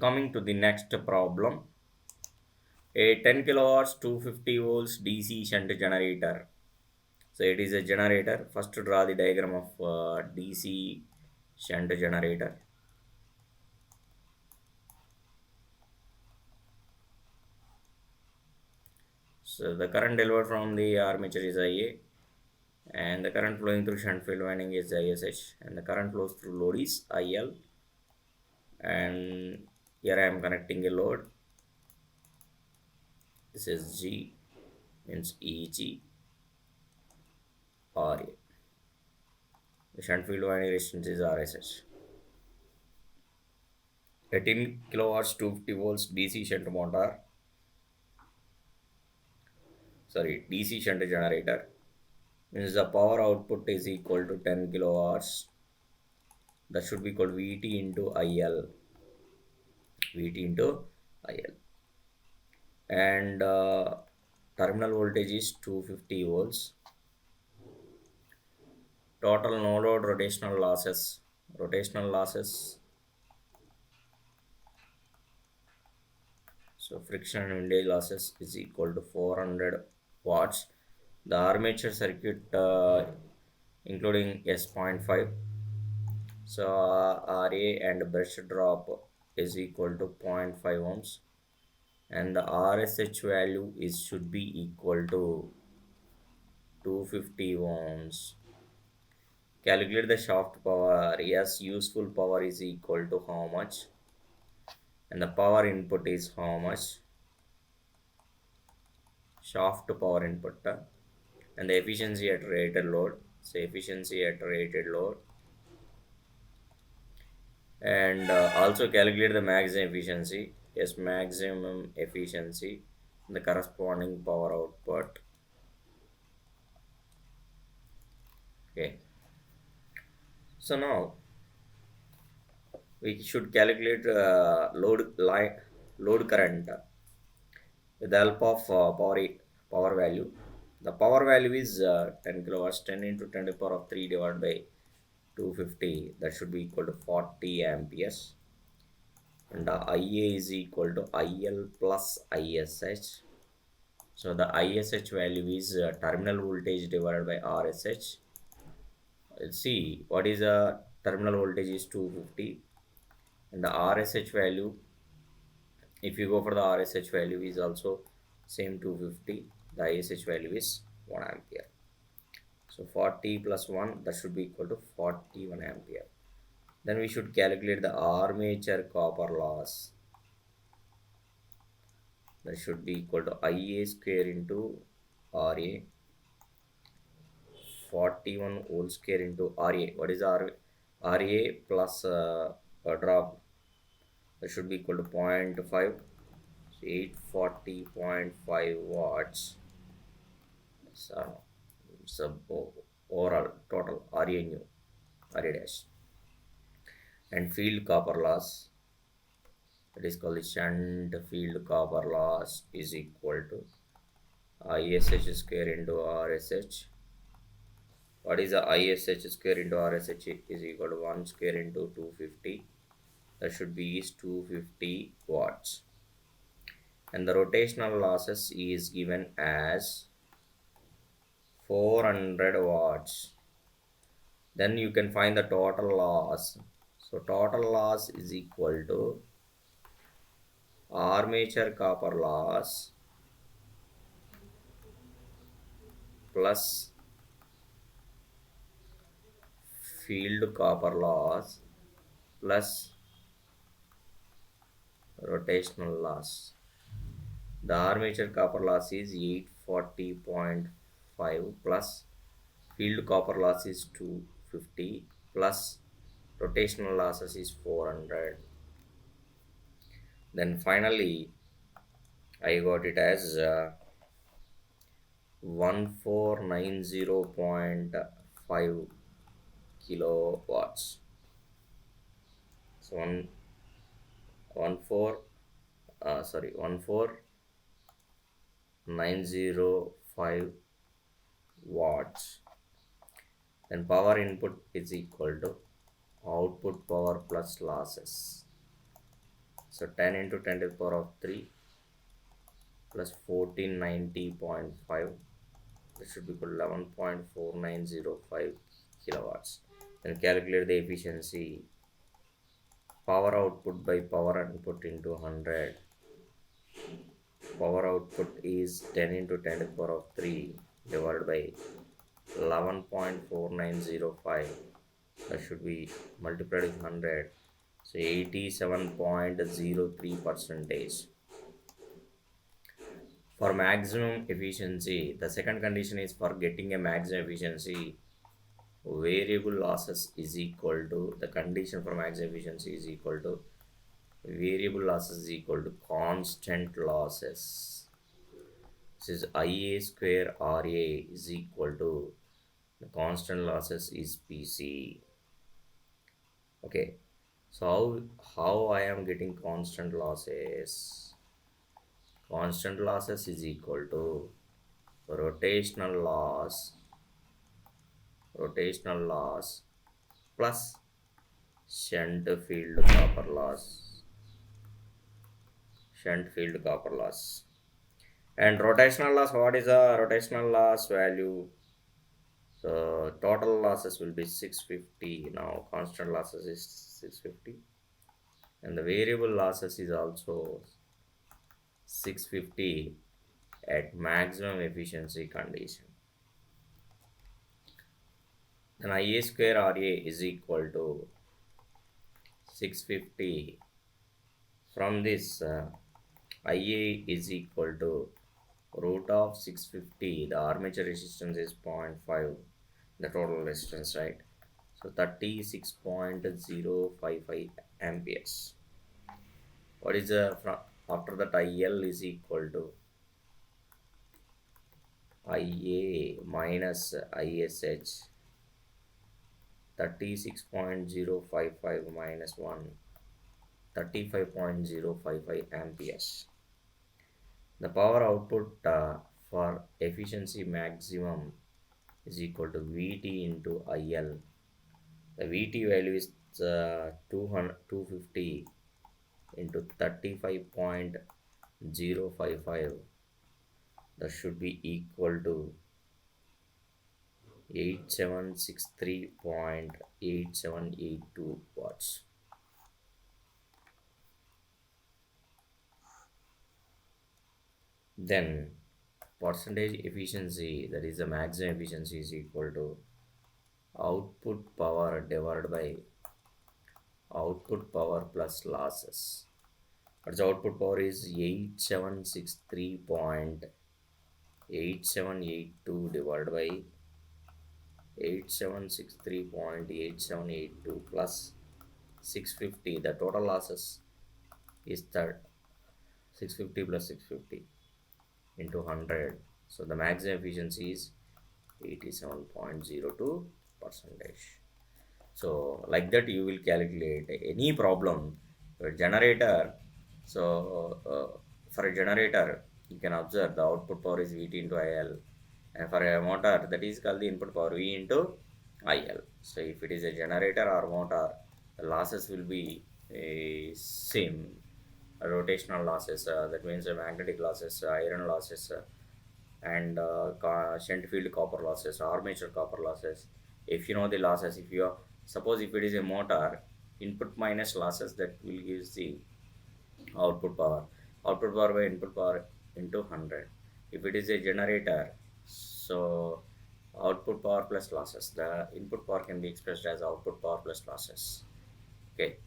coming to the next problem, a 10 kilowatts 250 volts DC shunt generator. So it is a generator. First to draw the diagram of DC shunt generator. So the current delivered from the armature is IA, and the current flowing through shunt field winding is ISH, and the current flows through load is IL. And here I am connecting a load. This is G, means EG RA. The shunt field winding resistance is RSH. 18 kilowatts 250 volts DC shunt motor. DC shunt generator, means the power output is equal to 10 kilowatts. That should be called VT into IL. VT into IL. And terminal voltage is 250 volts. Total no load rotational losses. So friction and windage losses is equal to 400 watts. The armature circuit including S.5. So RA and brush drop is equal to 0.5 ohms, and the RSH value should be equal to 250 ohms. Calculate the shaft power. Yes, useful power is equal to how much, and the power input is how much. Shaft power input and the efficiency at rated load. So efficiency at rated load, and also calculate the maximum efficiency. Yes, maximum efficiency, the corresponding power output. Okay, so now we should calculate load current with the help of power value. The power value is 10 kilowatts. 10 into 10 to the power of 3 divided by 250, that should be equal to 40 amperes. And the IA is equal to IL plus ISH. So the ISH value is terminal voltage divided by RSH. Let's see what is the terminal voltage is 250, and the RSH value, if you go for the RSH value, is also same 250. The ISH value is 1 ampere. So 40 plus 1, that should be equal to 41 ampere. Then we should calculate the armature copper loss. That should be equal to IA square into RA. 41 whole square into RA. What is RA plus a drop? That should be equal to 0.5. So 840.5 watts. So overall total RA new, RA dash. And field copper loss, that is called the shunt field copper loss, is equal to ISH square into RSH. What is the ISH square into RSH is equal to 1 square into 250. That should be is 250 watts. And the rotational losses is given as 400 watts. Then you can find the total loss. So total loss is equal to armature copper loss plus field copper loss plus rotational loss. The armature copper loss is 840.5 plus field copper loss is 250 plus rotational losses is 400. Then finally I got it as 1490.5 kilowatts. So 14905 watts. Then power input is equal to output power plus losses. So 10 into 10 to the power of 3 plus 1490.5, that should be equal to 11.4905 kilowatts. Then calculate the efficiency. Power output by power input into 100. Power output is 10 into 10 to the power of 3 divided by 11.4905. That should be multiplied with 100. So 87.03 percentage. For maximum efficiency, the second condition is for getting a maximum efficiency, variable losses is equal to, the condition for maximum efficiency is equal to, variable losses is equal to constant losses. This is IA square RA is equal to, the constant losses is PC. Okay, so how I am getting constant losses? Constant losses is equal to rotational loss, rotational loss plus shunt field copper loss, shunt field copper loss. And rotational loss, what is the rotational loss value? So total losses will be 650. Now constant losses is 650, and the variable losses is also 650 at maximum efficiency condition. Then IA square RA is equal to 650. From this, IA is equal to root of 650. The armature resistance is 0.5, the total resistance, right? So 36.055 amperes. What is the, after that, IL is equal to IA minus ISH, 36.055 minus 1, 35.055 amperes. The power output for efficiency maximum is equal to VT into IL. The VT value is 250 into 35.055. That should be equal to 8763.8782 watts. Then percentage efficiency, that is the maximum efficiency, is equal to output power divided by output power plus losses. But the output power is 8763.8782 divided by 8763.8782 plus 650. The total losses is that 650 plus 650 into 100. So the maximum efficiency is 87.02 percentage. So like that you will calculate any problem for a generator. So for a generator, you can observe the output power is VT into IL, and for a motor, that is called the input power V into IL. So if it is a generator or motor, the losses will be same. Rotational losses, that means magnetic losses, iron losses, and shunt field copper losses, armature copper losses. If you know the losses, if you are, suppose if it is a motor, input minus losses, that will give the output power. Output power by input power into 100. If it is a generator, so output power plus losses. The input power can be expressed as output power plus losses. Okay.